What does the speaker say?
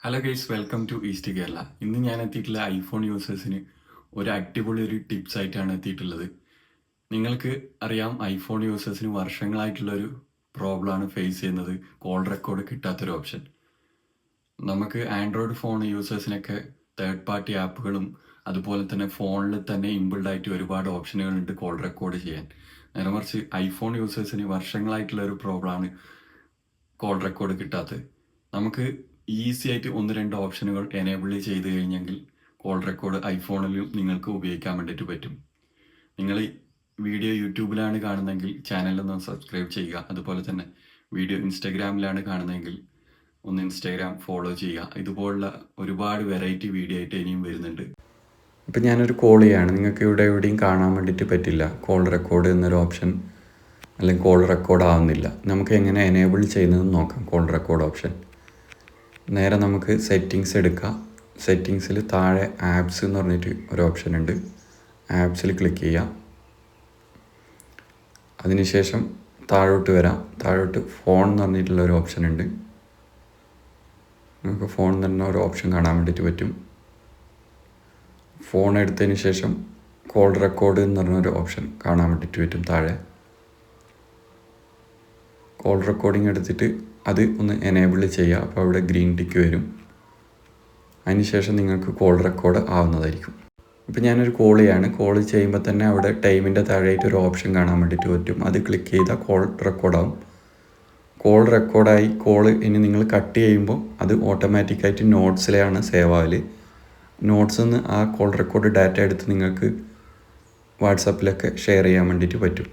Hello guys, welcome to east Kerala. ഇന്ന് ഞാൻ എത്തിയിട്ടുള്ള ഐഫോൺ യൂസേഴ്സിന് ഒരു അടിപൊളി ടിപ്സ് ആയിട്ടാണ് എത്തിയിട്ടുള്ളത്. നിങ്ങൾക്ക് അറിയാം, ഐഫോൺ യൂസേഴ്സിന് വർഷങ്ങളായിട്ടുള്ളൊരു പ്രോബ്ലമാണ് ഫേസ് ചെയ്യുന്നത്, കോൾ റെക്കോർഡ് കിട്ടാത്തൊരു ഓപ്ഷൻ. നമുക്ക് ആൻഡ്രോയിഡ് ഫോൺ യൂസേഴ്സിനൊക്കെ തേർഡ് പാർട്ടി ആപ്പുകളും അതുപോലെ തന്നെ ഫോണിൽ തന്നെ ഇൻബിൾഡ് ആയിട്ട് ഒരുപാട് ഓപ്ഷനുകളുണ്ട് കോൾ റെക്കോർഡ് ചെയ്യാൻ. നേരെ മറിച്ച് ഐഫോൺ യൂസേഴ്സിന് വർഷങ്ങളായിട്ടുള്ള ഒരു പ്രോബ്ലമാണ് കോൾ റെക്കോർഡ് കിട്ടാത്തത്. നമുക്ക് ഈസി ആയിട്ട് ഒന്ന് രണ്ട് ഓപ്ഷനുകൾ എനേബിൾ ചെയ്ത് കഴിഞ്ഞെങ്കിൽ കോൾ റെക്കോർഡ് ഐഫോണിലും നിങ്ങൾക്ക് ഉപയോഗിക്കാൻ വേണ്ടിയിട്ട് പറ്റും. നിങ്ങൾ വീഡിയോ യൂട്യൂബിലാണ് കാണുന്നതെങ്കിൽ ചാനലൊന്ന് സബ്സ്ക്രൈബ് ചെയ്യുക. അതുപോലെ തന്നെ വീഡിയോ ഇൻസ്റ്റാഗ്രാമിലാണ് കാണുന്നതെങ്കിൽ ഒന്ന് ഇൻസ്റ്റാഗ്രാം ഫോളോ ചെയ്യുക. ഇതുപോലുള്ള ഒരുപാട് വെറൈറ്റി വീഡിയോ ആയിട്ട് ഇനിയും വരുന്നുണ്ട്. ഇപ്പം ഞാനൊരു കോൾ ചെയ്യാണ്, നിങ്ങൾക്ക് ഇവിടെ എവിടെയും കാണാൻ വേണ്ടിയിട്ട് പറ്റില്ല കോൾ റെക്കോർഡ് എന്നൊരു ഓപ്ഷൻ, അല്ലെങ്കിൽ കോൾ റെക്കോർഡ് ആവുന്നില്ല. നമുക്ക് എങ്ങനെ എനേബിൾ ചെയ്യുന്നതെന്ന് നോക്കാം. കോൾ റെക്കോർഡ് ഓപ്ഷൻ നേരെ നമുക്ക് സെറ്റിങ്സ് എടുക്കാം. സെറ്റിങ്സിൽ താഴെ ആപ്സ് എന്ന് പറഞ്ഞിട്ട് ഒരു ഓപ്ഷൻ ഉണ്ട്. ആപ്സിൽ ക്ലിക്ക് ചെയ്യാം. അതിനുശേഷം താഴോട്ട് വരാം. താഴോട്ട് ഫോൺ എന്ന് പറഞ്ഞിട്ടുള്ള ഒരു ഓപ്ഷൻ ഉണ്ട്. നമുക്ക് ഫോൺ തന്നെ ഒരു ഓപ്ഷൻ കാണാൻ വേണ്ടിയിട്ട് പറ്റും. ഫോൺ എടുത്തതിന് ശേഷം കോൾ റെക്കോർഡ് എന്ന് പറഞ്ഞൊരു ഓപ്ഷൻ കാണാൻ വേണ്ടിയിട്ട് പറ്റും താഴെ. കോൾ റെക്കോർഡിംഗ് എടുത്തിട്ട് അത് ഒന്ന് എനേബിൾ ചെയ്യുക. അപ്പോൾ അവിടെ ഗ്രീൻ ടിക്ക് വരും. അതിനുശേഷം നിങ്ങൾക്ക് കോൾ റെക്കോർഡ് ആവുന്നതായിരിക്കും. ഇപ്പോൾ ഞാനൊരു കോൾ ചെയ്യാണ്. കോൾ ചെയ്യുമ്പോൾ തന്നെ അവിടെ ടൈമിൻ്റെ താഴെയായിട്ട് ഒരു ഓപ്ഷൻ കാണാൻ വേണ്ടിയിട്ട് പറ്റും. അത് ക്ലിക്ക് ചെയ്താൽ കോൾ റെക്കോർഡാവും. കോൾ റെക്കോർഡായി കോൾ ഇനി നിങ്ങൾ കട്ട് ചെയ്യുമ്പോൾ അത് ഓട്ടോമാറ്റിക്കായിട്ട് നോട്ട്സിലാണ് സേവ് ആവൽ. നോട്ട്സിൽ നിന്ന് ആ കോൾ റെക്കോർഡ് ഡാറ്റ എടുത്ത് നിങ്ങൾക്ക് വാട്സാപ്പിലൊക്കെ ഷെയർ ചെയ്യാൻ വേണ്ടിയിട്ട് പറ്റും.